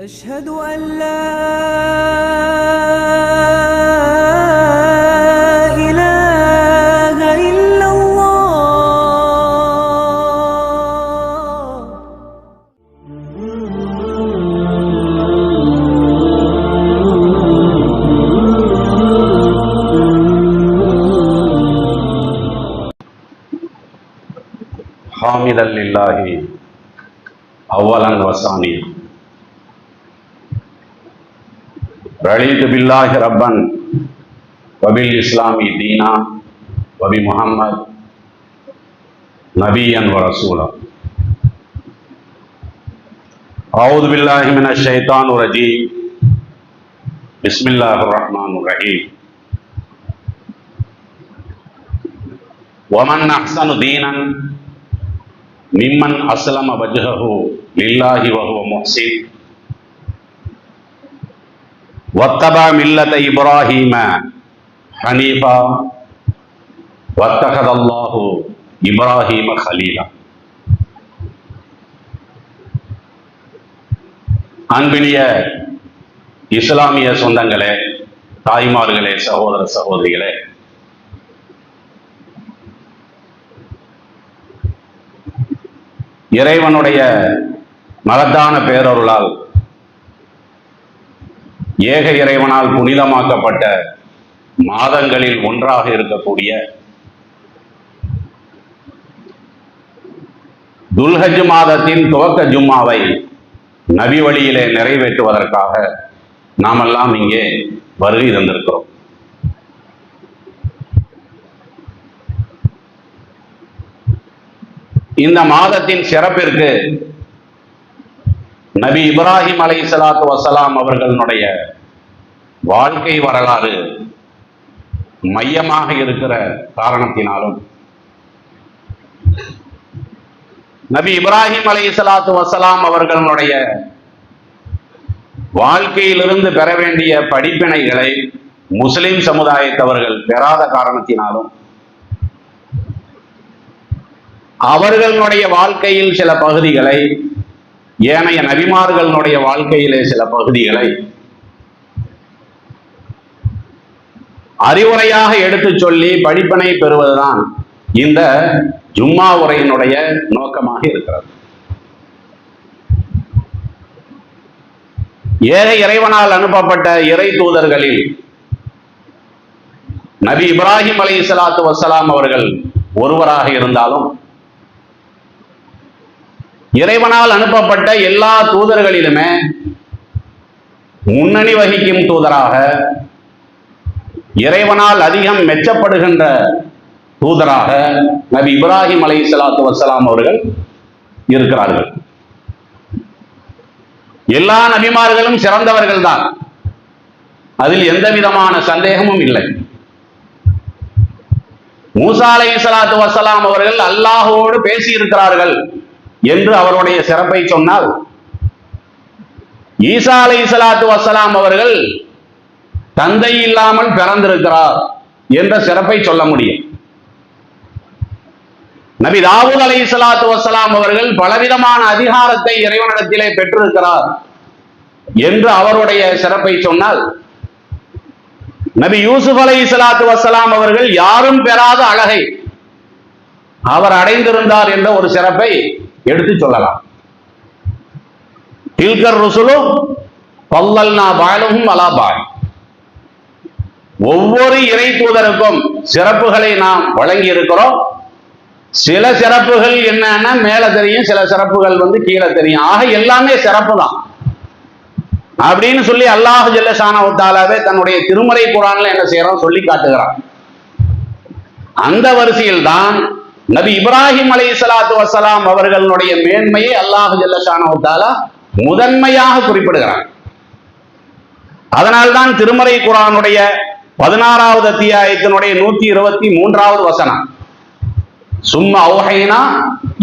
أشهد أن لا إله إلا الله. حامدا لله أولا وثانيا رضيت بالله ربا وبالإسلام دينا وبمحمد نبيا ورسولا. أعوذ بالله من الشيطان الرجيم. بسم الله الرحمن الرحيم. ومن أحسن دينا ممن أسلم وجهه لله وهو محسن واتبع ملة إبراهيم حنيفا واتخذ الله إبراهيم خليلا. அன்பினிய இஸ்லாமிய சொந்தங்களே, தாய்மார்களே, சகோதர சகோதரிகளே, இறைவனுடைய மகத்தான பேரருளால் ஏக இறைவனால் புனிதமாக்கப்பட்ட மாதங்களில் ஒன்றாக இருக்கக்கூடிய துல்ஹஜ் மாதத்தின் துவக்க ஜும்மாவை நபி வழியிலே நிறைவேற்றுவதற்காக நாமெல்லாம் இங்கே வருகை தந்திருக்கிறோம். இந்த மாதத்தின் சிறப்பிற்கு நபி இப்ராஹிம் அலைஹிஸ்ஸலாத்து வஸ்ஸலாம் அவர்களுடைய வாழ்க்கை வரலாறு மையமாக இருக்கிற காரணத்தினாலும், நபி இப்ராஹிம் அலைஹிஸ்ஸலாத்து வஸ்ஸலாம் அவர்களுடைய வாழ்க்கையிலிருந்து பெற வேண்டிய படிப்பினைகளை முஸ்லிம் சமுதாயத்தவர்கள் பெறாத காரணத்தினாலும், அவர்களுடைய வாழ்க்கையில் சில பகுதிகளை, ஏனைய நபிமார்களுடைய வாழ்க்கையிலே சில பகுதிகளை அறிவுரையாக எடுத்து சொல்லி படிப்பினை பெறுவதுதான் இந்த ஜும்மா உரையினுடைய நோக்கமாக இருக்கிறது. ஏக இறைவனால் அனுப்பப்பட்ட இறை தூதர்களில் நபி இப்ராஹிம் அலைஹிஸ்ஸலாத்து வஸ்ஸலாம் அவர்கள் ஒருவராக இருந்தாலும், இறைவனால் அனுப்பப்பட்ட எல்லா தூதர்களிலுமே முன்னணி வகிக்கும் தூதராக, இறைவனால் அதிகம் மெச்சப்படுகின்ற தூதராக நபி இப்ராஹிம் அலைஹிஸ்ஸலாத்து வஸ்ஸலாம் அவர்கள் இருக்கிறார்கள். எல்லா நபிமார்களும் சிறந்தவர்கள் தான், அதில் எந்த விதமான சந்தேகமும் இல்லை. மூசா அலைஹிஸ்ஸலாத்து வஸ்ஸலாம் அவர்கள் அல்லாஹ்வோடு பேசி இருக்கிறார்கள் என்று அவருடைய சிறப்பை சொன்னால், ஈசா அலைஹிஸ்ஸலாத்து வஸ்ஸலாம் அவர்கள் தந்தை இல்லாமல் பிறந்திருக்கிறார் என்ற சிறப்பை சொல்ல முடியும். நபி தாவூத் அலைஹிஸ்ஸலாத்து வஸ்ஸலாம் அவர்கள் பலவிதமான அதிகாரத்தை இறைவனிடத்திலே பெற்றிருக்கிறார் என்று அவருடைய சிறப்பை சொன்னால், நபி யூசுப் அலைஹிஸ்ஸலாத்து வஸ்ஸலாம் அவர்கள் யாரும் பெறாத அழகை அவர் அடைந்திருந்தார் என்ற ஒரு சிறப்பை எடுத்து சொல்லலாம். தில்கர் ருசுலு ஃபல்லல்னா பஅதுஹும் அலா பஅத். ஒவ்வொரு இறை தூதருக்கும் சிறப்புகளை நாம் வழங்கி இருக்கிறோம். சில சிறப்புகள் என்னன்னா மேல தெரியும், சில சிறப்புகள் கீழே தெரியும். ஆக எல்லாமே சிறப்பு தான் அப்படின்னு சொல்லி அல்லாஹ் ஜல்ல ஷானஹு தஆலாவே தன்னுடைய திருமறை குர்ஆன்ல என்ன செய்யறோம் சொல்லி காட்டுகிறான். அந்த வரிசையில் தான் நபி இப்ராஹிம் அலைஹிஸ்ஸலாத்து வஸ்ஸலாம் அவர்களுடைய மேன்மையை அல்லாஹ் ஜல்ல ஷானஹு தஆலா முதன்மையாக குறிப்பிடுகிறான். அதனால்தான் திருமறை குர்ஆனுடைய 16வது அத்தியாயத்தினுடைய 123வது வசனம், சும்மா ஔஹைனா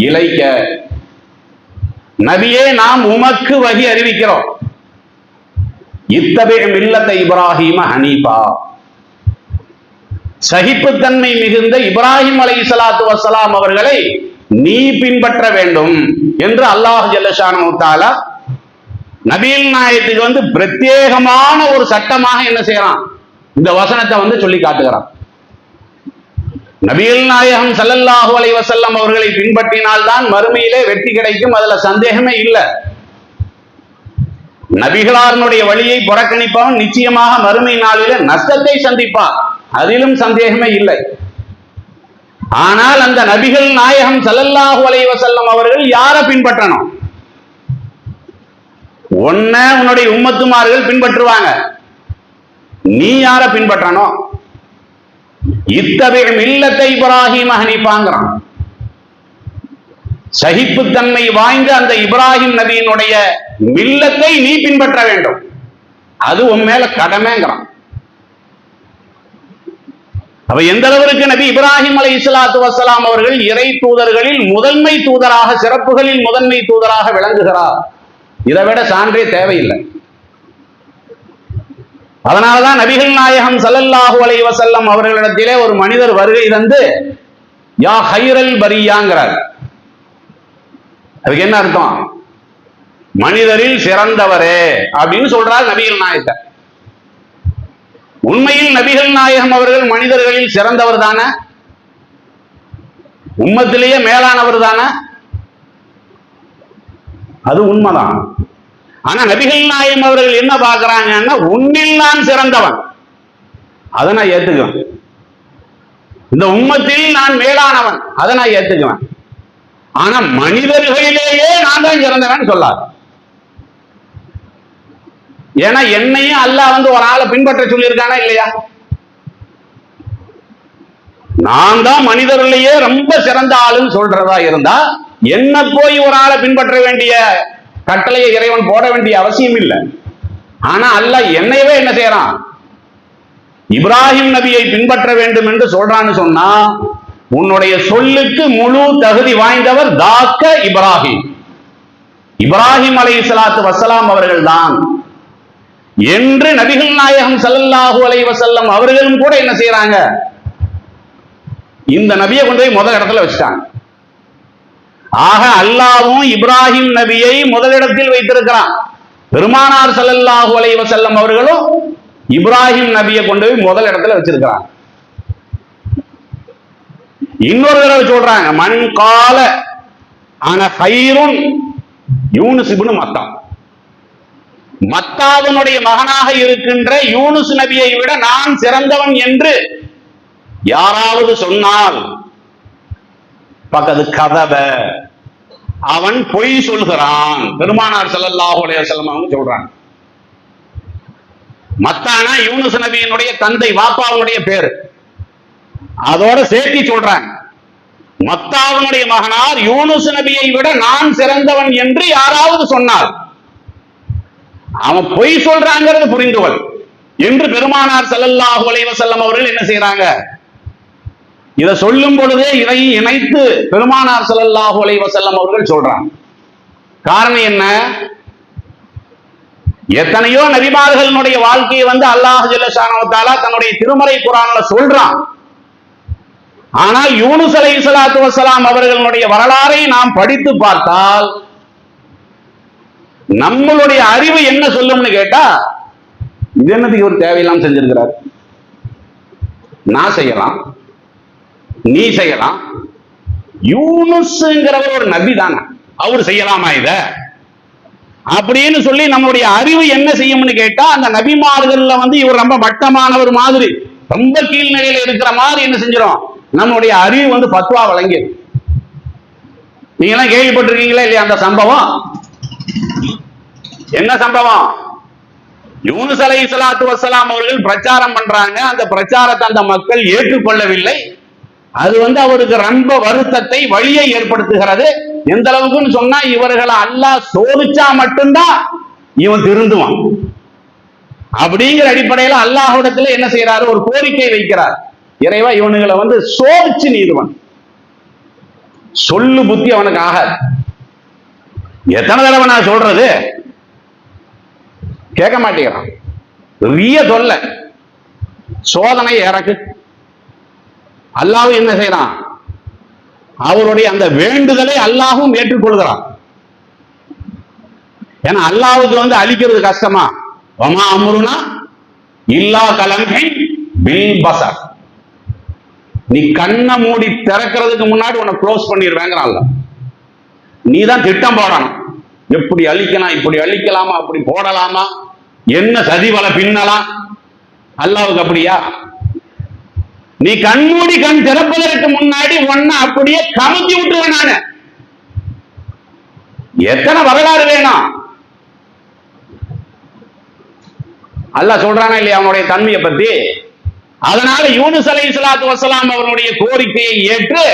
இலைக்க, நபியே நாம் உமக்கு வஹி அறிவிக்கிறோம், இத்தபி மில்லத்த இப்ராஹிம ஹனீஃபா, சகிப்புத்தன்மை மிகுந்த இப்ராஹிம் அலைஹிஸ்ஸலாத்து வஸ்ஸலாம் அவர்களை நீ பின்பற்ற வேண்டும் என்று அல்லாஹ் ஜல்ல ஷானஹு தஆலா நபிகள் நாயகத்துக்கு வந்து பிரத்யேகமான ஒரு சட்டமாக என்ன செய்யறான், இந்த வசனத்தை வந்து சொல்லி காட்டுகிறான். நபிகள் நாயகம் ஸல்லல்லாஹு அலைஹி வஸல்லம் அவர்களை பின்பற்றினால்தான் மறுமையிலே வெற்றி கிடைக்கும், அதுல சந்தேகமே இல்லை. நபிகளாருடைய வழியை புறக்கணிப்பவன் நிச்சயமாக மறுமை நாளிலே நஷ்டத்தை சந்திப்பான், அதிலும் சந்தேகமே இல்லை. ஆனால் அந்த நபிகள் நாயகம் ஸல்லல்லாஹு அலைஹி வஸல்லம் அவர்கள் யாரை பின்பற்றணும்? ஒன்ன உன்னுடைய உம்மத்துமார்கள் பின்பற்றுவாங்க, நீ யாரை பின்பற்றணும்? இத்தபி மில்லத்தை இப்ராஹிம் ஹனீஃபாங்கறான். சகிப்புத்தன்மை வாய்ந்த அந்த இப்ராஹிம் நபியினுடைய மில்லத்தை நீ பின்பற்ற வேண்டும், அது உன் மேல கடமைங்கிறான். அப்ப எந்த அளவிற்கு நபி இப்ராஹிம் அலைஹிஸ்ஸலாத்து வஸ்ஸலாம் அவர்கள் இறை தூதர்களில் முதன்மை தூதராக, சிறப்புகளில் முதன்மை தூதராக விளங்குகிறார், இதை விட சான்றே தேவையில்லை. அதனாலதான் நபிகள் நாயகம் ஸல்லல்லாஹு அலைஹி வஸல்லம் அவர்களிடத்திலே ஒரு மனிதர் வருகை தந்து யா ஹைரல் பரியாங்கிறார். அதுக்கு என்ன அர்த்தம்? மனிதரில் சிறந்தவரே அப்படின்னு சொல்றார் நபிகள் நாயகத்தை. உண்மையில் நபிகள் நாயகம் அவர்கள் மனிதர்களில் சிறந்தவர் தானே, உம்மத்திலேயே மேலானவர் தானே, அது உண்மைதான். ஆனா நபிகள் நாயகம் அவர்கள் என்ன பார்க்கிறாங்கன்னா, உன்னில் நான் சிறந்தவன், அதை நான் ஏத்துக்குவேன். இந்த உம்மத்தில் நான் மேலானவன், அதை நான் ஏத்துக்குவேன். ஆனா மனிதர்களிலேயே நான் தான் சிறந்தவன் சொல்லார். ஏன்னா என்னையும் அல்லாஹ் வந்து ஒரு ஆளை பின்பற்ற சொல்லியிருக்கானா இல்லையா? நான் தான் மனிதர்களிலேயே ரொம்ப சிறந்த ஆளுன்னு சொல்றதா இருந்தா என்ன போய் ஒரு ஆளை பின்பற்ற வேண்டிய கட்டளையை இறைவன் போட வேண்டிய அவசியம் இல்லை. ஆனா அல்லாஹ் என்னையவே என்ன செய்யறான், இப்ராஹிம் நபியை பின்பற்ற வேண்டும் என்று சொல்றான்னு சொன்னா, உன்னுடைய சொல்லுக்கு முழு தகுதி வாய்ந்தவர் தாக்க இப்ராஹிம், இப்ராஹிம் அலைஹிஸ்ஸலாத்து வஸ்ஸலாம் அவர்கள் தான் என்று நபிகள் நாயகம் ஸல்லல்லாஹு அலைஹி வஸல்லம் அவர்களும் கூட என்ன செய்யறாங்க, இந்த நபியை கொண்டு போய் முதல் இடத்துல வச்சுட்டாங்க. ஆக அல்லாஹ்வும் இப்ராஹிம் நபியை முதலிடத்தில் வைத்திருக்கிறான். பெருமானார் ஸல்லல்லாஹு அலைஹி வஸல்லம் அவர்களும் இப்ராஹிம் நபியை கொண்டு போய் முதல் இடத்துல வச்சிருக்கிறாங்க. இன்னொரு தடவை சொல்றாங்க, மன் கால அன ஹைருன் யூனுஸ் இப்னு மத்தா, மத்தாவினுடைய மகனாக இருக்கின்ற யூனுஸ் நபியை விட நான் சிறந்தவன் என்று யாராவது சொன்னால் பக்கத்து கதவ, அவன் பொய் சொல்கிறான். பெருமானார் ஸல்லல்லாஹு அலைஹி வஸல்லம் அவங்க சொல்றாங்க. மத்தானா யூனுஸ் நபியினுடைய தந்தை, வாப்பாவுடைய பேரு, அதோட சேர்த்து சொல்றாங்க, மத்தாவினுடைய மகனார் யூனுஸ் நபியை விட நான் சிறந்தவன் என்று யாராவது சொன்னால் அவன் பொய் சொல்றாங்கிறது புரிந்துகொள் என்று பெருமானார் ஸல்லல்லாஹு அலைஹி வஸல்லம் அவர்கள் என்ன செய்யறாங்க, இதை சொல்லும் பொழுதே இதை இணைத்து பெருமானார் ஸல்லல்லாஹு அலைஹி வஸல்லம் அவர்கள் சொல்றாங்க. காரணம் என்ன? எத்தனையோ நபிமார்களுடைய வாழ்க்கையை வந்து அல்லாஹ் ஜல்ல ஷானஹு வ தஆலா தன்னுடைய திருமறை குர்ஆன்ல சொல்றான். ஆனால் யூனுஸ் அலைஹிஸ்ஸலாத்து வஸ்ஸலாம் அவர்களுடைய வரலாறை நாம் படித்து பார்த்தால் நம்மளுடைய அறிவு என்ன சொல்லும்னு கேட்டா, இது என்னதுக்கு ஒரு தேவையில்லாம செஞ்சிருக்கிறார், நான் செய்யலாம், நீ செய்யலாம், யூனுஸ்ங்கிறவர் ஒரு நபி தானே, அவர் செய்யலாமா இத அப்படின்னு சொல்லி நம்மளுடைய அறிவு என்ன செய்யும்னு கேட்டா, அந்த நபிமார்கள்ல வந்து இவர் ரொம்ப மட்டமானவர் மாதிரி, ரொம்ப கீழ்நிலையில இருக்கிற மாதிரி என்ன செஞ்சிடும், நம்மளுடைய அறிவு வந்து பத்வா வழங்கி. நீங்க எல்லாம் கேள்விப்பட்டிருக்கீங்களா இல்லையா அந்த சம்பவம்? என்ன சம்பவம்? யூனுஸ் அலைஹிஸ்ஸலாத்து வஸ்ஸலாம் அவர்கள் பிரச்சாரம் பண்றாங்க, அந்த பிரச்சாரத்தை அந்த மக்கள் ஏற்றுக்கொள்ளவில்லை. அது வந்து அவருக்கு ரொம்ப வருத்தத்தை, வழியை ஏற்படுத்துகிறது. எந்த அளவுக்குன்னு சொன்னா, இவர்களை அல்லாஹ் சோதிச்சா மட்டும்தான் இவன் திருந்துவான் அப்படிங்கிற அடிப்படையில் அல்லாஹ்விடத்துல என்ன செய்யறாரு, ஒரு கோரிக்கை வைக்கிறார், இறைவா இவனுங்களை வந்து சோதிச்சு நீதுவன், சொல்லு புத்தி அவனுக்கு ஆகாது. எத்தனை தடவை நான் சொல்றது, கேட்க மாட்டேங்கிறான், பெரிய தொல்லை, சோதனை இறக்கு. அல்லாஹ் என்ன செய்யறான், அவருடைய அந்த வேண்டுதலை அல்லாஹும் ஏற்றுக்கொள்கிறான். ஏன்னா அல்லாஹ்வுக்கு வந்து அழிக்கிறது கஷ்டமா? வமா அம்ருனா இல்லா கலம்ஹி பில் பஸர். நீ கண்ணை மூடி திறக்கிறதுக்கு முன்னாடி உன்னை க்ளோஸ் பண்ணிடுவேங்கிறான்ல. நீ தான் திட்டம் போடணும். எப்படி அழிக்கலாம், இப்படி அழிக்கலாமா, அப்படி போடலாமா, என்ன சதிவலை பின்னலாம். அல்லாஹ்வுக்கு அப்படியா? நீ கண்மூடி கண் திறப்பதற்கு முன்னாடி ஒன்ன அப்படியே கமுத்தி விட்டுருவேன் நானு. எத்தனை வரலாறு வேணும்? அல்லாஹ் சொல்றானா இல்லையா அவனுடைய தன்மையை பத்தி? அதனால யூனுஸ் அலைஹிஸ்ஸலாத்து வஸ்ஸலாம் அவனுடைய கோரிக்கையை ஏற்று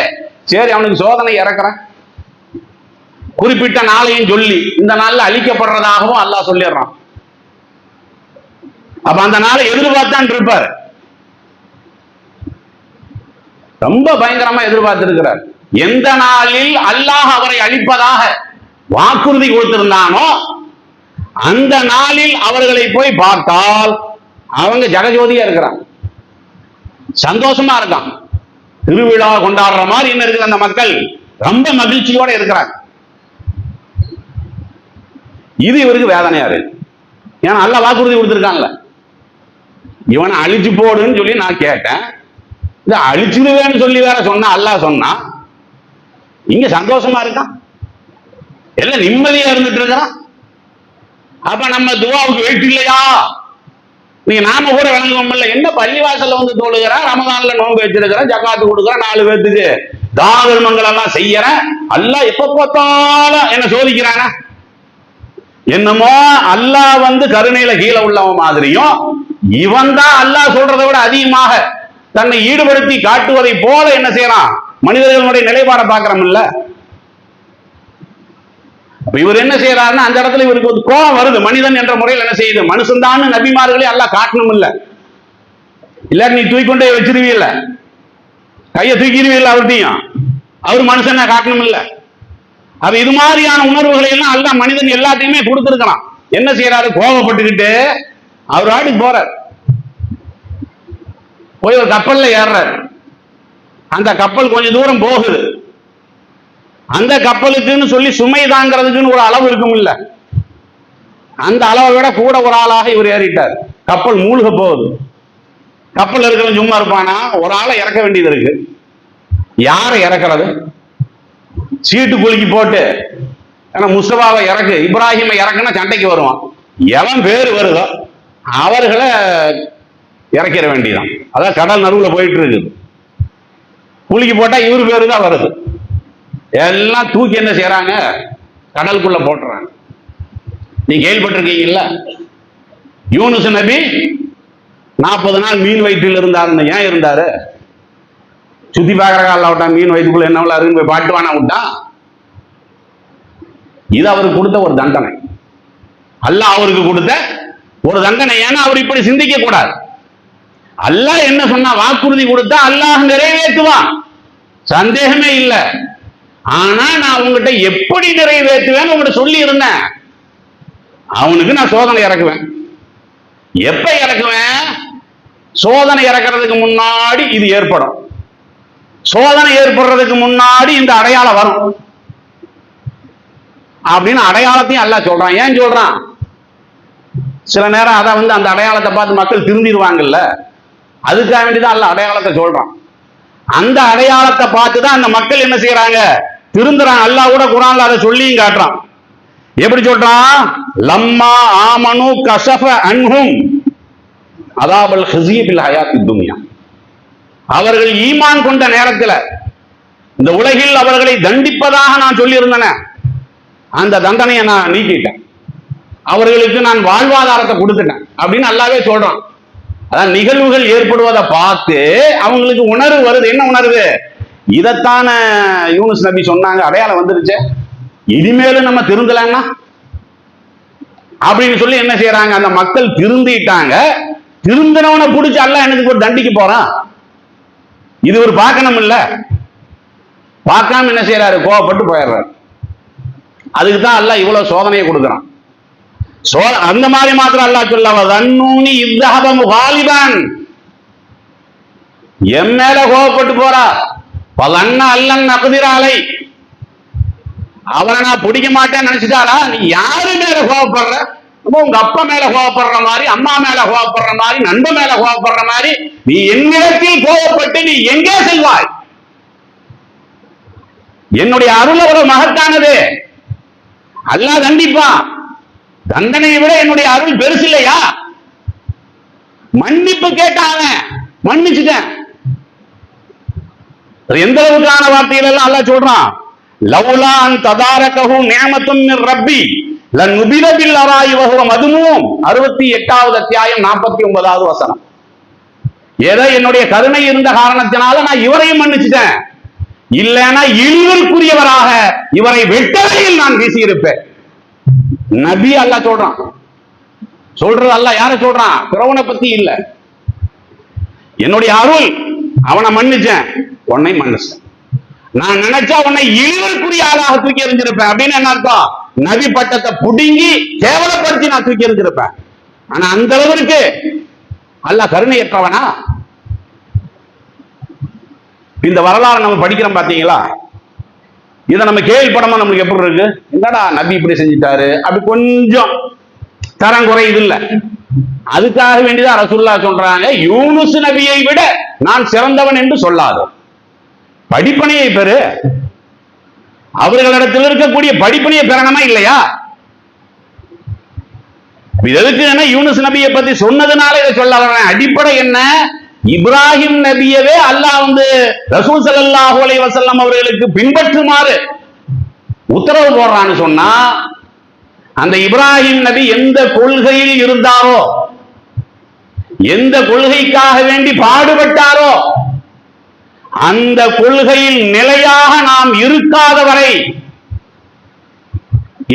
சரி அவனுக்கு சோதனை இறக்குறேன், குறிப்பிட்ட நாளையும் சொல்லி இந்த நாள்ல அழிக்கப்படுறதாகவும் அல்லாஹ் சொல்லிடுறான். அப்ப அந்த நாளை எதிர்பார்த்தான் இருப்பார். ரொம்ப பயங்கரமா எதிர்பார்த்திருக்கிறார். எந்த நாளில் அல்லாஹ் அவரை அழிப்பதாக வாக்குறுதி கொடுத்திருந்தானோ அந்த நாளில் அவர்களை போய் பார்த்தால் அவங்க ஜகஜோதியா இருக்கிறாங்க, சந்தோஷமா இருக்கான், திருவிழா கொண்டாடுற மாதிரி என்ன இருக்குது. அந்த மக்கள் ரொம்ப மகிழ்ச்சியோட இருக்கிறாங்க. இது இவருக்கு வேதனையா இருக்கு. ஏன்னா அல்லாஹ் வாக்குறுதி கொடுத்திருக்காங்கல்ல, இவனை அழிச்சு போடுன்னு சொல்லி நான் கேட்டேன், இதை அழிச்சிருவேன்னு சொல்லி வேற சொன்னா அல்லாஹ் சொன்னா, இங்க சந்தோஷமா இருக்கான், எல்லாம் நிம்மதியா இருந்துட்டு இருக்கிறான். அப்ப நம்ம துவாவுக்கு வெயிட் இல்லையா? நீங்க நாம கூட விளங்குவோம்ல, என்ன பள்ளிவாசல்ல வந்து தொழுகிறேன், ரமதான்ல நோன்பு வச்சிருக்கிறேன், ஜகாத்து கொடுக்குறேன், 4 பேத்துக்கு தான தர்மங்கள் எல்லாம் செய்யறேன், அல்லாஹ் எப்ப பார்த்தாலும் என்ன சோதிக்கிறாங்க. என்னமோ அல்லாஹ் வந்து கருணையில கீழே உள்ளவன் மாதிரியும் இவன் தான் அல்லாஹ் சொல்றதை விட அதிகமாக தன்னை ஈடுபடுத்தி காட்டுவதை போல என்ன செய்யறான், மனிதர்களுடைய நிலைப்பாடை பார்க்கிறோம் இல்ல. இவர் என்ன செய்யறாருன்னா அந்த இடத்துல இவருக்கு ஒரு கோபம் வருது. மனிதன் என்ற முறையில் என்ன செய்யுது, மனுஷன் தான் நபிமார்களே அல்லாஹ் காட்டணும் இல்ல, இல்லாட்டி நீ தூக்கிக்கொண்டே வச்சிருவீல்ல, கையை தூக்கிடுவீல்ல அவர்கிட்டையும், அவர் மனுஷனை காட்டணும் இல்ல. அப்ப இது மாதிரியான உணர்வுகளை எல்லாம் அல்லாஹ் மனிதன் எல்லாத்தையுமே கொடுத்திருக்கலாம். என்ன செய்யறாரு, கோபப்பட்டுக்கிட்டு அவர் ஆட்டுக்கு போறார், போய் ஒரு கப்பல்ல ஏறாரு. அந்த கப்பல் கொஞ்சம் தூரம் போகுது. அந்த கப்பலுக்குன்னு சொல்லி சுமை தாங்கிறதுக்குன்னு ஒரு அளவு இருக்கும் இல்ல, அந்த அளவை விட கூட ஒரு ஆளாக இவர் ஏறிட்டார். கப்பல் மூழ்க போகுது. கப்பல் இருக்கிறவன் சும்மா இருப்பானா? ஒரு ஆளை இறக்க வேண்டியது இருக்கு. யாரை இறக்குறது? சீட்டு குலுக்கி போட்டு, ஏன்னா முஸ்தபாவை இறக்கு, இப்ராஹிமை இறக்குன்னா சண்டைக்கு வருவான். எவன் பேர் வருதோ அவர்களை இறக்கிற வேண்டியதான். அதான் கடல் நடுவுல போயிட்டு இருக்குது. குலுக்கி போட்டா இவர் பேரு தான் வருது. எல்லாம் தூக்கி என்ன செய்யறாங்க, கடலுக்குள்ள போட்டுறாங்க. நீ கேள்விப்பட்டிருக்கீங்கல்ல, யூனுஸ் நபி 40 நாள் மீன் வயிற்றில் இருந்தாருன்னு. ஏன் இருந்தாரு? சுத்தி பார்க்கற கால விட்டான், மீன் வயிற்றுக்குள்ள என்ன இருக்குன்னு போய் பாட்டுவானா விட்டான். இது அவருக்கு கொடுத்த ஒரு தண்டனை, அல்லாஹ் அவருக்கு கொடுத்த ஒரு தண்டனை. ஏன்னா அவர் இப்படி சிந்திக்க கூடாது. அல்லாஹ் என்ன சொன்னா, வாக்குறுதி கொடுத்தா அல்லாஹ் நிறைவேற்றுவான், சந்தேகமே இல்லை. ஆனா நான் உங்ககிட்ட எப்படி நிறைவேற்றுவேன்னு உங்ககிட்ட சொல்லி இருந்தேன். அவனுக்கு நான் சோதனை இறக்குவேன். எப்ப இறக்குவேன்? சோதனை இறக்குறதுக்கு முன்னாடி இது ஏற்படும். சோதனை ஏற்படுறதுக்கு முன்னாடி இந்த அடையாளம் வரும் அப்படின்னு அடையாளத்தையும் அல்லாஹ் சொல்றான். ஏன் சொல்றான்? சில நேரம் அதை வந்து அந்த அடையாளத்தை பார்த்து மக்கள் திருந்திடுவாங்கல்ல, அதுக்காக வேண்டிதான் அல்லாஹ் அடையாளத்தை சொல்றான். அந்த அடையாளத்தை பார்த்து தான் அந்த மக்கள் என்ன செய்யறாங்க, திருந்துறாங்க. அல்லாஹ் கூட குர்ஆன்ல அதை சொல்லியும் காட்டுறான். எப்படி சொல்றான்? லம்மா ஆமனு கஷஃப அன்ஹும் அதாபல் ஹிஸி ஃபில் ஹயாத்தித் துன்யா. அவர்கள் ஈமான் கொண்ட நேரத்தில் இந்த உலகில் அவர்களை தண்டிப்பதாக நான் சொல்லி இருந்தேன், அந்த தண்டனையை நான் நீக்கிட்டேன், அவர்களுக்கு நான் வாழ்வாதாரத்தை கொடுத்துட்டேன் அப்படின்னு அல்லாஹ்வே சொல்றான். அதான் நிகழ்வுகள் ஏற்படுவதை பார்த்து அவங்களுக்கு உணர்வு வருது. என்ன உணர்வு? இதைத்தான யூனுஸ் நபி சொன்னாங்க, அடையாளம் வந்துருச்சு, இனிமேலும் நம்ம திருந்தலன்னா அப்படின்னு சொல்லி என்ன செய்யறாங்க, அந்த மக்கள் திருந்திட்டாங்க. திருந்தினவனை பிடிச்சி அல்லாஹ் எனக்கு ஒரு தண்டிக்க போறான், இது ஒரு பார்க்கணும் இல்ல. பார்க்காம என்ன செய்யறாரு, கோவப்பட்டு போயிடுறாரு. அதுக்கு தான் அல்லாஹ் இவ்வளவு சோதனையை கொடுக்குறான். அந்த மாதிரி மாத்திரம் அல்லாஹ் சொல்லி இத்தஹப முகாலிபன், என் மேல கோவப்பட்டு போறா, பலன்ன அல்லன் நகுதிராலை, அவரை நான் பிடிக்க மாட்டேன்னு நினைச்சிட்டாரா? நீ யாரு மேல கோவப்படுற? உங்க அப்பா மேல கோவப்படுற மாதிரி, அம்மா மேல கோவப்படுற மாதிரி, நண்பன் மேல கோவப்படுற மாதிரி நீ என்னிடத்தில் கோவப்பட்டு நீ எங்கே செல்வாய்? என்னுடைய அருள் அவ்வளவு மகத்தானது. அல்லாஹ் தண்டிப்பான். தண்டனையை விட என்னுடைய அருள் பெருசு இல்லையா? மன்னிப்பு கேட்டாங்க, மன்னிச்சுட்டேன். எந்த அளவுக்கான வார்த்தைகள் எல்லாம் அல்லாஹ் சொல்றான். லவ்லா அன் ததாரகஹு நிஅமத்தும் மின் ரப்பி லனுபித பில் அராயி வஹுவ மதுமூம். 68வது அத்தியாயம் 49வது வசனம். ஏதோ என்னுடைய கருணை இருந்த காரணத்தினால நான் இவரையும் மன்னிச்சுட்டேன், இல்லைன்னா இழிவிற்குரியவராக இவரை வெட்டவையில் நான் வீசியிருப்பேன். நபி அல்லாஹ் சொல்றான். சொல்றது அல்லாஹ் யார சொல்றான்? பிறவனை பத்தி இல்ல. என்னுடைய அருள், அவனை மன்னிச்சேன், உன்னை மன்னிச்சேன். நான் நினைச்சா உன்னை இழிவிற்குரிய ஆளாக தூக்கி எறிஞ்சிருப்பேன். அப்படின்னு என்ன அர்த்தம்? நபி பட்டத்தை புடுங்கி கேவலப்படுத்தி நான் தூக்கி எறிஞ்சிருப்பேன். ஆனா அந்த அளவிற்கு அல்லாஹ் கருணையற்றவனா? இந்த வரலாறு நம்ம படிக்கிறோம் பாத்தீங்களா? இதை நம்ம கேள்விப்படாம நம்மளுக்கு எப்படி இருக்கு? என்னடா நபி இப்படி செஞ்சிட்டாரு, அப்படி கொஞ்சம் தரம் குறையுது இல்ல. அதுக்காக வேண்டிதான் ரசூலுல்லாஹ் சொல்றாங்க, யூனுஸ் நபியை விட நான் சிறந்தவன் என்று சொல்லாது. படிப்பனையை பெறு. அவர்களிடத்தில் இருக்கக்கூடிய படிப்பனையை பெறணுமா இல்லையா? எதுக்கு யூனுஸ் நபியை பத்தி சொன்னதுனால இதை சொல்ல வரேன். அடிப்படை என்ன? இப்ராஹிம் நபியவே அல்லாஹ் ரசூல் ஸல்லல்லாஹு அலைஹி வஸல்லம் அவர்களுக்கு பின்பற்றுமாறு உத்தரவு போடுறான்னு சொன்னா, அந்த இப்ராஹிம் நபி எந்த கொள்கையில் இருந்தாரோ, எந்த கொள்கைக்காக வேண்டி பாடுபட்டாரோ, அந்த கொள்கையில் நிலையாக நாம் இருக்காத வரை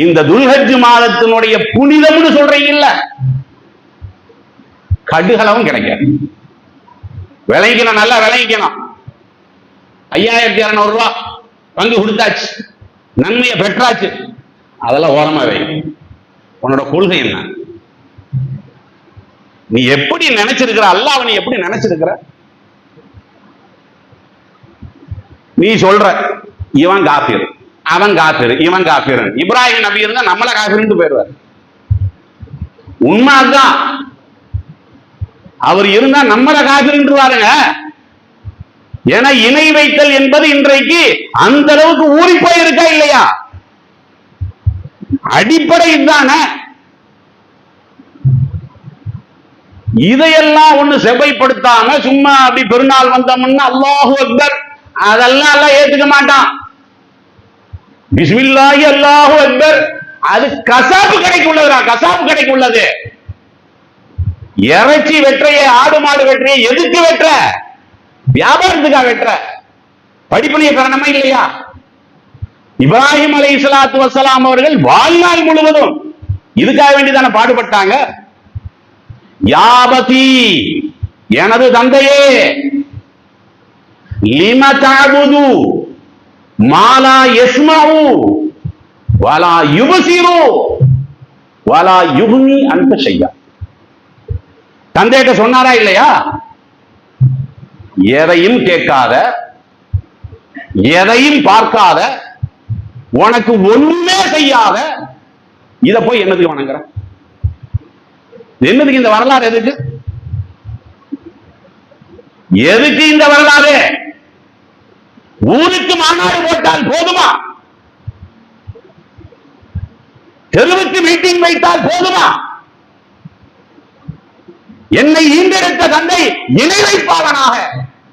இந்த துல்ஹஜ் மாதத்தினுடைய புனிதம்னு சொல்றீங்கல்ல, கடுகளவும் கிடைக்காது. விளைக்கணும், நல்லா விளைக்கணும். 5200 ரூபாய் பங்கு கொடுத்தாச்சு, நன்மையை பெற்றாச்சு, அதெல்லாம் ஓரமா வை. உன்னோட கொள்கை என்ன? நீ எப்படி நினைச்சிருக்கிற? அல்லாஹ் நீ எப்படி நினைச்சிருக்கிற? நீ சொல்ற இவன் காஃபிர், அவன் காஃபிர், இவன் காஃபிர். இப்ராஹிம் நபி இருந்தா நம்மள காஃபிர்னு போயிடுவார். உண்மைதான், அவர் இருந்தா நம்மள காஃபிர்ன்றுவாருங்க. ஏன்னா இணை வைத்தல் என்பது இன்றைக்கு அந்த அளவுக்கு ஊறி போயிருக்கா இல்லையா? அடிப்படை இதுதானே. இதையெல்லாம் ஒண்ணு செவ்வைப்படுத்தாம சும்மா அப்படி பெருநாள் வந்தோம்னா அல்லாஹு அக்பர் அதெல்லாம் எல்லாம் ஏத்துக்க மாட்டான். பிஸ்மில்லாஹி அல்லாஹு அக்பர் அது கசாப்பு கடைக்கு உள்ளதுடா, கசாப்பு கடைக்கு உள்ளது. இறைச்சி வெற்றைய, ஆடு மாடு வெற்றைய எதுக்கு வெற்ற? வியாபாரத்துக்கா வெற்ற? படிப்பனையை பெறணுமா இல்லையா? இப்ராஹிம் அலைஹிஸ்ஸலாத்து வஸ்ஸலாம் அவர்கள் வாழ்நாள் முழுவதும் இதுக்காக வேண்டிதான பாடுபட்டாங்க. யாபதி, எனது தந்தையே, லிம தஅபுது மாலா யஸ்மஉ வலா யுபசிரு வலா யுக்னி அன்க ஷையா. தந்தையிட்ட சொன்னாரா இல்லையா? எதையும் கேட்காத, எதையும் பார்க்காத, உனக்கு ஒண்ணுமே செய்யாத இத போய் என்னதுக்கு வணங்குற? என்னதுக்கு இந்த வரலாறு? எதுக்கு எதுக்கு இந்த வரலாறு? ஊருக்கு மாநாடு போட்டால் போதுமா? தெருவுக்கு மீட்டிங் வைத்தால் போதுமா? என்னை ஈண்டெடுத்த தந்தை இணை வைப்பாளனாக,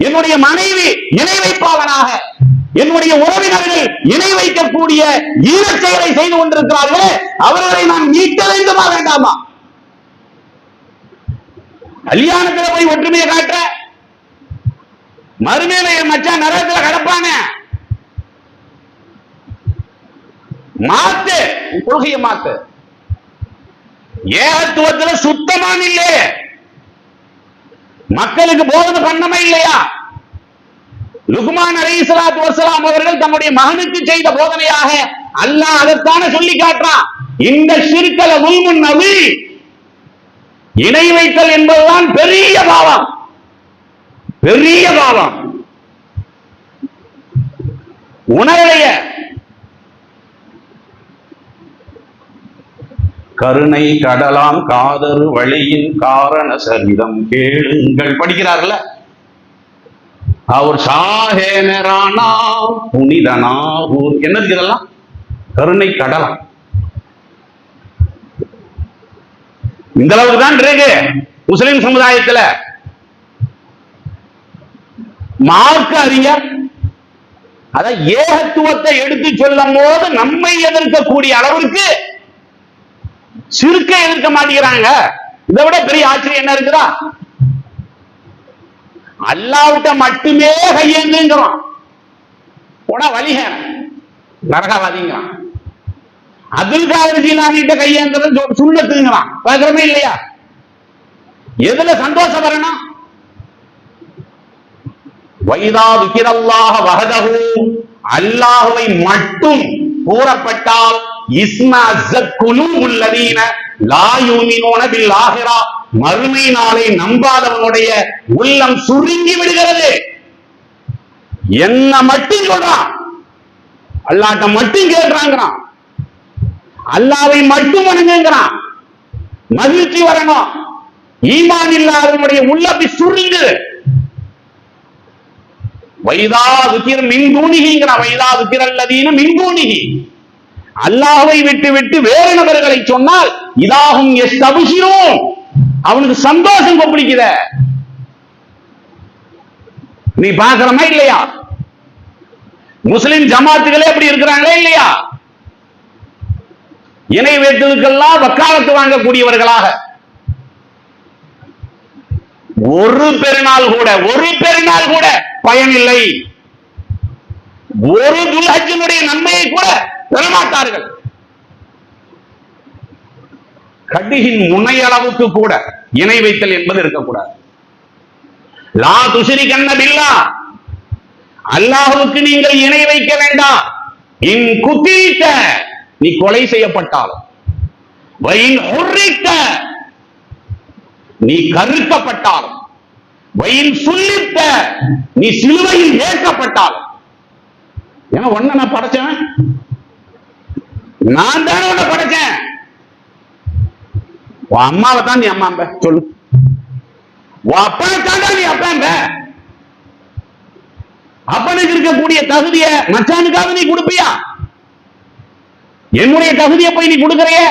என்னுடைய மனைவி இணை வைப்பாளனாக, என்னுடைய உறவினர்கள் இணை வைக்கக்கூடிய ஈரச் செயலை செய்து கொண்டிருக்கிறார்களே, அவர்களை நான் மீட்க வேண்டுமா வேண்டாமா? கல்யாணத்துல போய் ஒற்றுமையை காட்டுற, மறுமையில மச்சான் நரகத்துல கடப்பான. மாத்து, கொள்கையை மாத்து. ஏகத்துவத்தில் சுத்தமான இல்லையே, மக்களுக்கு போதனை பண்ணமே இல்லையா? லுக்மான் அலைஹிஸ்ஸலாத்து வஸ்ஸலாம் அவர்கள் தம்முடைய மகனுக்கு செய்த போதனையாக அல்லாஹ் அதைத்தான சொல்லி காட்டுறான். இந்த ஷிர்கல முல்முன் நபி, இணை வைத்தல் என்பதுதான் பெரிய பாவம், பெரிய பாவம். உணரலைய கருணை கடலாம் காதரு வழியின் காரண சரிதம் கேளுங்கள் படிக்கிறார்கள. அவர் சாஹேனரானா புனிதனாகூர் என்னது இதெல்லாம்? கருணை கடலாம். இந்த அளவுக்கு தான் இருக்கு முஸ்லிம் சமுதாயத்துல. மார்க்க அறிஞர் அத ஏகத்துவத்தை எடுத்து சொல்லும் போது நம்மை எதிர்க்கக்கூடிய அளவிற்கு சிறுக்க எதிர்க்க மாட்டேங்கிறாங்க. இதை விட பெரிய ஆச்சரியம் என்ன இருக்குதா? அல்லாஹ்விட்ட மட்டுமே கையேந்துங்கிறோம். போனா வலிக நரகவாதிங்கிறான். அப்துல் காதர் ஜீலானிட்ட கையேந்துறது சுண்ணத்துங்கிறான். பார்க்கிறோமே இல்லையா? எதுல சந்தோஷம் வரணும்? வைதா விக்கிரல்லாஹ வஹதஹு, அல்லாஹ்வை மட்டும் கூறப்பட்டால் இஸ்மஅஸத் குலூபுல் லதீன லா யுமினூன பில் ஆஹிரா, மறுமை நாளை நம்பாதவனுடைய உள்ளம் சுருங்கி விடுகிறது. என்ன மட்டும் சொல்றான், அல்லாஹ்ட்ட மட்டும் கேட்கிறாங்கிறான், அல்லாஹ்வை மட்டும் வணங்குகிறான். மகிழ்ச்சி வரணும். ஈமான் இல்லாதவனுடைய உள்ளம் சுருங்கு. வைதா விக்கிர மின்தூணிகிற வைதா விக்கிரல்லதீன மின்தூணிகி, அல்லாஹ்வை விட்டு விட்டு வேறு நபர்களை சொன்னால் இதாகும் எஸ்தபிஷிரும், அவனுக்கு சந்தோஷம் கொப்பளிக்குத. நீ பார்க்கிறமா இல்லையா? முஸ்லிம் ஜமாத்துகளே அப்படி இருக்கிறாங்களே இல்லையா? இணை வைத்ததுக்கெல்லாம் வக்காலத்து வாங்கக்கூடியவர்களாக ஒரு பெருநாள் கூட பயனில்லை. ஒரு துல்ஹஜ்ஜினுடைய நன்மையை கூட பெறமாட்டார்கள். கடுகின் முனையளவுக்கு கூட இணை வைத்தல் என்பது இருக்கக்கூடாது. லா துஷ்ரிகன்ன பில்லாஹ், அல்லாஹ்வுக்கு நீங்கள் இணை வைக்க வேண்டாம். இன் குதீத, நீ கொலை செய்யப்பட்டாலும், வயின் ஹுர்ரித, நீ கருக்கப்பட்டாலும், வயின் சுல்லித்த, நீ சிலுவையில் ஏற்றப்பட்டாலும். ஏன்னா ஒன்ன நான் படைச்சேன், நான் தானே உன்னை படைச்சேன். உன் அம்மாவை தான் நீ அம்மா சொல்லு, உன் அப்பனை தான் நீ அப்ப. அப்பனுக்கு இருக்கக்கூடிய தகுதிய மச்சானுக்காக நீ கொடுப்பியா? என்னுடைய தகுதியை போய் நீ கொடுக்கிறிய?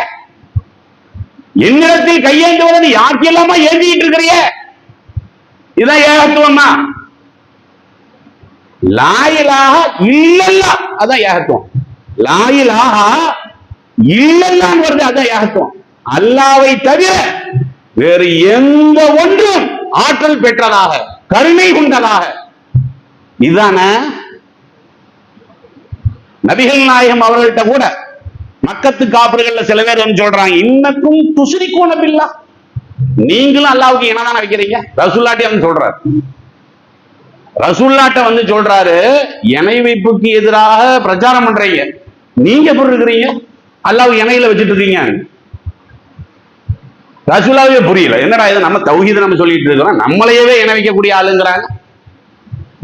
என்னிடத்தில் கையேந்துவதை நீ யாருக்கெல்லாமா ஏந்திட்டு இருக்கிறிய? இதான் ஏகத்துவமா? லாயிலாக இல்லல்லா, அதான் ஏகத்துவம். லாயிலாக இல்லல்லான்னு வருது, அதான் ஏகத்துவம். அல்லாவை தவிர வேறு எந்த ஒன்றும் ஆற்றல் பெற்றதாக, கருணை கொண்டதாக. இதுதான நபிகள் நாயகம் அவர்கள்ட்ட கூட மக்கத்து காபிர்கள் சில பேர் வந்து சொல்றாங்க, இன்னக்கும் துஷ்ரிகூன பில்லாஹ், நீங்களும் அல்லாஹ்வுக்கு இணைதான வைக்கிறீங்க. ரசூலுல்லாஹ் வந்து சொல்றாரு, ரசூலுல்லாஹ் வந்து சொல்றாரு, இணை வைப்புக்கு எதிராக பிரச்சாரம் பண்றீங்க, நீங்க எப்படி இருக்கிறீங்க? அல்லாஹ்வை இணையில வச்சுட்டு இருக்கீங்க. ரசூலுல்லாஹ்வே புரியல, என்னடா இது, நம்ம தௌஹீத் நம்ம சொல்லிட்டு இருக்கிறோம், நம்மளையவே இணை வைக்கக்கூடிய ஆளுங்கிறாங்க.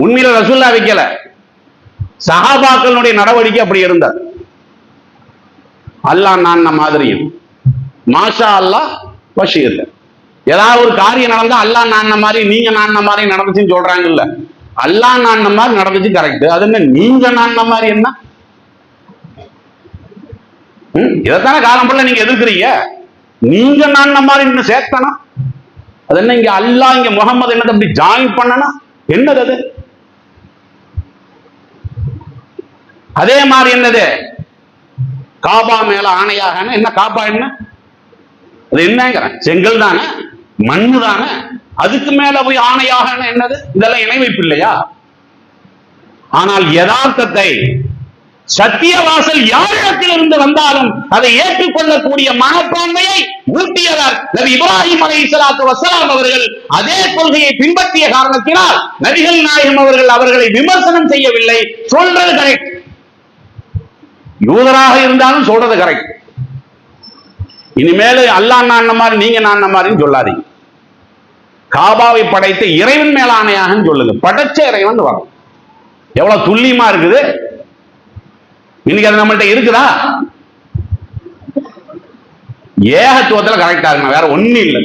உண்மையில ரசூலுல்லாஹ் வைக்கல, சஹாபாக்களுடைய நடவடிக்கை அப்படி இருந்தார். அல்லாஹ் நான் மாதிரியும் மாஷா அல்லாஹ் வஷீர், ஏதாவது ஒரு காரியம் நடந்தா அல்லாஹ் நான் மாதிரி நீங்க நான் மாதிரி நடந்துச்சுன்னு சொல்றாங்க. இல்ல, அல்லாஹ் நான் மாதிரி நடந்துச்சு கரெக்ட். அது என்ன நீங்க நான் மாதிரி என்ன? இதைத்தானே காலம் போல நீங்க எதிர்க்கிறீங்க. நீங்க நான் மாதிரி இன்னும் சேர்த்தனா அது என்ன? இங்க அல்லாஹ் இங்க முகமது என்னது அப்படி ஜாயின் பண்ணனா என்னது அது? அதே மாதிரி என்னது காபா மேல ஆணையாக என்ன? காபா என்ன? அது என்னங்கிற செங்கல் தானே, மண்ணு தானே, அதுக்கு மேல போய் ஆணையாக என்னது? இதெல்லாம் இணை வைப்பு இல்லையா? ஆனால் யதார்த்தத்தை, சத்தியவாசல் யாரிடத்தில் இருந்து வந்தாலும் அதை ஏற்றுக்கொள்ளக்கூடிய மனப்பான்மையை ஊட்டியவர் நபி இப்ராஹிம் அலைஹிஸ்ஸலாத்து வஸ்ஸலாம் அவர்கள். அதே கொள்கையை பின்பற்றிய காரணத்தினால் நபிகள் நாயகம் அவர்கள் அவர்களை விமர்சனம் செய்யவில்லை, சொல்றது கரெக்ட். யூதராக இருந்தாலும் சொல்றது கரெக்ட். இனிமேல் அல்லாஹ் நான் மாதிரி நீங்க நான் மாதிரின்னு சொல்லாதீங்க. காபாவை படைத்த இறைவன் மேல ஆணையாக சொல்லுங்க. படைச்ச இறைவன் வரும். எவ்வளவு துல்லியமா இருக்குது இன்னைக்கு. அது நம்மள்ட்ட இருக்குதா? ஏகத்துவத்துல கரெக்டா இருக்கணும், வேற ஒண்ணும் இல்லை.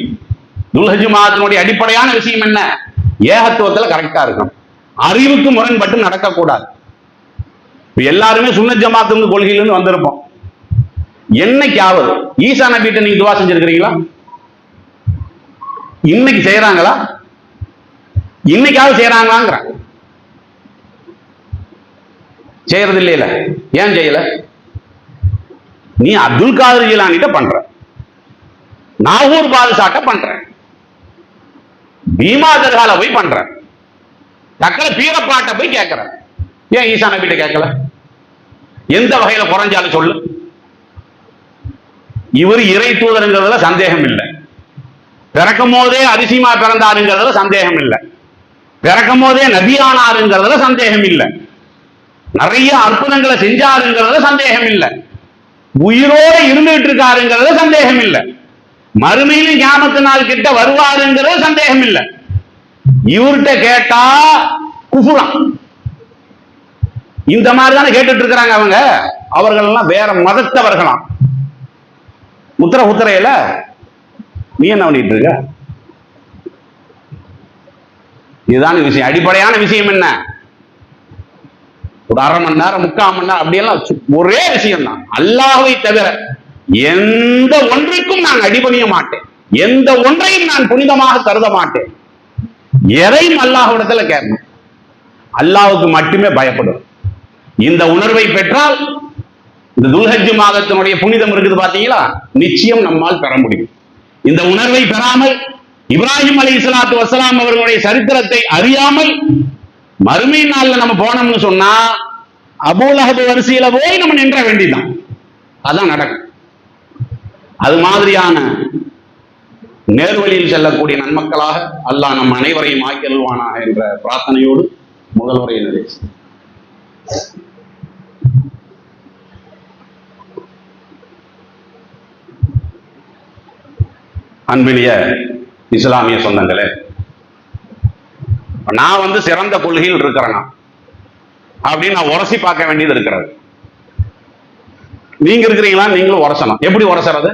துல்ஹஜ் மாதத்தினுடைய அடிப்படையான விஷயம் என்ன? ஏகத்துவத்துல கரெக்டா இருக்கணும். அறிவுக்கு முரண்பட்டு நடக்கக்கூடாது. எல்லாருமே சுன்னத் ஜமாத்து கொள்கையிலிருந்து வந்திருப்போம். என்னைக்காவது ஈசா நபிட்ட நீங்க துவா செஞ்சிருக்கிறீங்களா? இன்னைக்கு செய்யறாங்களா? இன்னைக்காவது செய்யறாங்களாங்கிற செய்யறது இல்லையில. ஏன் செய்யல? நீ அப்துல் காதர் ஜிலானிட்ட பண்ற, நாகூர் பாதுஷாட்ட பண்ற, பீமா தர்கால போய் பண்ற, தக்கல பீரப்பாட்ட போய் கேட்கிற. ஏன் ஈசா நபிட்ட கேட்கல? எந்த வகையில குறைஞ்சாலும் சொல்லு. இவர் இறை தூதருங்கிறதுல சந்தேகம் இல்லை, பிறக்கும் போதே அதிசயமா பிறந்தாருங்கிறதுல சந்தேகம் இல்லை, பிறக்கும் போதே நபியானாருங்கிறதுல சந்தேகம் இல்லை, நிறைய அற்புதங்களை செஞ்சாருங்கிறதுல சந்தேகம் இல்லை, உயிரோடு இருந்துட்டு இருக்காருங்கிறதுல சந்தேகம் இல்லை, மறுமையிலும் கியாமத்து நாள் கிட்ட வருவாருங்கிறது சந்தேகம் இல்லை. இவர்கிட்ட கேட்டா குஃப்ரான். இந்த மாதிரி தானே கேட்டுட்டு இருக்கிறாங்க அவங்க. அவர்கள் எல்லாம் வேற மதத்தவர்களாம். உத்தரையில நீ என்ன பண்ணிட்டு இருக்க? இதுதான் விஷயம். அடிப்படையான விஷயம் என்ன? ஒரு அரை மணி நேரம், 3/4 மணி நேரம் அப்படியெல்லாம் ஒரே விஷயம் தான். அல்லாஹ்வை தவிர எந்த ஒன்றுக்கும் நான் அடிபணிய மாட்டேன், எந்த ஒன்றையும் நான் புனிதமாக கருத மாட்டேன். எதையும் அல்லாஹ்விடத்துல கேட்கணும், அல்லாஹ்வுக்கு மட்டுமே பயப்படும். இந்த உணர்வை பெற்றால் இந்த துல்ஹஜ் மாதத்தினுடைய புனிதம் இருக்குது பாத்தீங்களா, நிச்சயம் நம்மால் பெற முடியும். இந்த உணர்வை பெறாமல், இப்ராஹிம் அலைஹிஸ்ஸலாத்து வஸ்ஸலாம் அவர்களுடைய சரித்திரத்தை அறியாமல் மறுமை நாள்ல நம்ம போனோம்னு சொன்னா அபூ லஹப் வரிசையில போய் நம்ம நின்ற வேண்டியதான். அதான் நடக்கும். அது மாதிரியான நேர்வழியில் செல்லக்கூடிய நன்மக்களாக அல்லாஹ் நம் அனைவரையும் ஆக்கியல்வானாக என்ற பிரார்த்தனையோடு முதல் உரையை நிறைவு. அன்பிலிய இஸ்லாமிய சொந்தங்களே, நான் சிறந்த கொள்கையில் இருக்கிறேனா அப்படின்னு நான் உரசி பார்க்க வேண்டியது இருக்கிறது. நீங்க இருக்கிறீங்களா? நீங்களும் உரசணும். எப்படி உரசறது?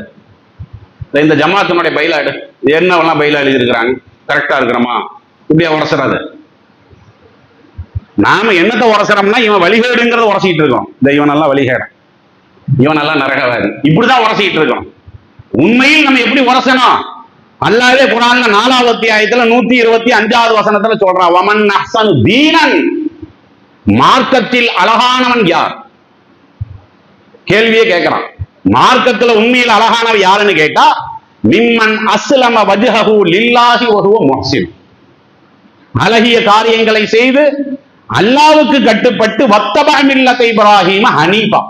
இந்த ஜமாத்தினுடைய பைலாடு என்னவெல்லாம் பைலா எழுதி இருக்கிறாங்க, கரெக்டா இருக்கிறோமா? இப்படியா உரசறது? நாம என்னத்தை உரசுறோம்னா இவன் வழிகேடுங்கிறத உரசிட்டு இருக்கோம். இந்த இவன் எல்லாம் வழிகேடன், இவன் எல்லாம் நரகவாதி, இப்படிதான் உரசிட்டு இருக்கோம். உண்மையில் நம்ம எப்படி உரசணும்? அல்லாஹ்வே குர்ஆன்ல 4வது அத்தியாயத்துல 125வது வசனத்துல சொல்றான், வமன் அஹ்ஸனு தீனன், மார்க்கத்தில் அழகானவன் யார்? கேள்வியே கேட்கிறான். மார்க்கத்துல உண்மையில் அழகானவன் யாருன்னு கேட்டா, மிம்மன் அஸ்லம வஜ்ஹஹு லில்லாஹி வ ஹுவ முஹ்ஸின், அழகிய காரியங்களை செய்து அல்லாஹ்வுக்கு கட்டுப்பட்டு வத்தபஅ மில்லத இப்ராஹீம ஹனீஃபா,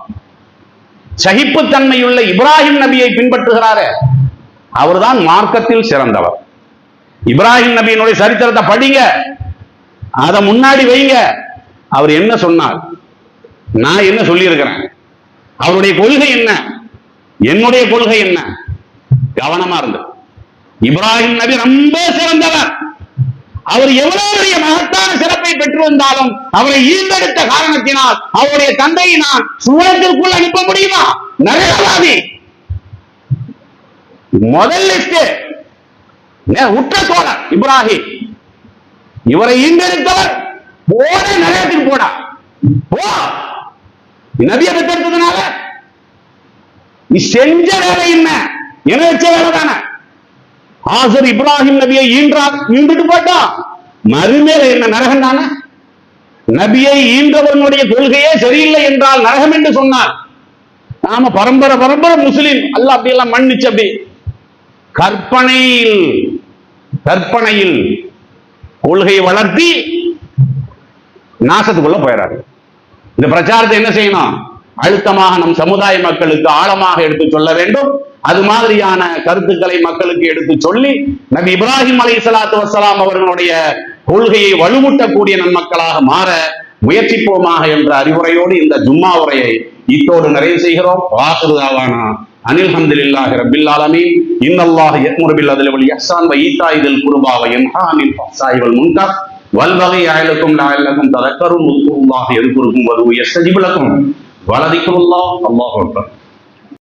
சகிப்புத்தன்மையுள்ள இப்ராஹிம் நபியை பின்பற்றுகிறாரே அவர்தான் மார்க்கத்தில் சிறந்தவர். இப்ராஹிம் நபியினுடைய சரித்திரத்தை படிங்க, அதை முன்னாடி வைங்க. அவர் என்ன சொன்னார், நான் என்ன சொல்லி இருக்கிறேன், அவருடைய கொள்கை என்ன, என்னுடைய கொள்கை என்ன, கவனமா இருந்து. இப்ராஹிம் நபி ரொம்ப சிறந்தவர். அவர் எவ்வளவு மகத்தான சிறப்பை பெற்றிருந்தாலும் அவரை ஈர்ந்தெடுத்த காரணத்தினால் அவருடைய தந்தையை நான் சுவனத்திற்குள் அனுப்ப முடியுமா? நரகவாதி. முதல் லிஸ்ட் உற்ற தோழர் இப்ராஹிம். இவரை ஈண்டெடுத்தவர் போன நரகத்துக்கு போடா, போ. நபியை பெற்றெடுத்ததுனால நீ செஞ்ச வேலை என்ன? நினைச்ச வேலை தானே. ஆசர் இப்ராஹிம் நபியை ஈண்டுட்டு போட்டான், மறுமையில என்ன நரகம் தானே. நபியை ஈன்றவனுடைய கொள்கையே சரியில்லை என்றால் நரகம் என்று சொன்னார். நாம பரம்பரை முஸ்லிம் அல்ல, அப்படி எல்லாம் மன்னிச்சு அப்படி கற்பனையில் கொள்கையை வளர்த்தி நாசத்துக்குள்ள போயிடாரு. இந்த பிரச்சாரத்தை என்ன செய்யணும்? அழுத்தமாக நம் சமுதாய மக்களுக்கு ஆழமாக எடுத்து சொல்ல வேண்டும். அது மாதிரியான கருத்துக்களை மக்களுக்கு எடுத்து சொல்லி நபி இப்ராஹிம் அலைஹிஸ்ஸலாத்து வஸ்ஸலாம் அவர்களுடைய கொள்கையை வலுவூட்டக்கூடிய நன்மக்களாக மாற முயற்சிப்போமாக என்ற அறிவுரையோடு இந்த ஜும்மா உரையை இத்தோடு நிறைவு செய்கிறோம். வாஹிரு தாவானா அனில் ஹம்துலில்லாஹி ரப்பில் ஆலமீன். இன்னல்லாஹ யஅ்முரு பில் அத்லி வல் இஹ்சான் வ ஈதாஇ தில் குர்பா வ யன்ஹா அனில் ஃபஹ்ஷாஇ வல் முன்கர் வல் பகி யஅலக்கும் லஅல்லக்கும் ததக்கரும். அல்லாஹ் யذ்குருக்கும் வ யஸ்தஜிபு லக்கும் வ லதிக்ருல்லாஹ். அல்லாஹு அக்பர்.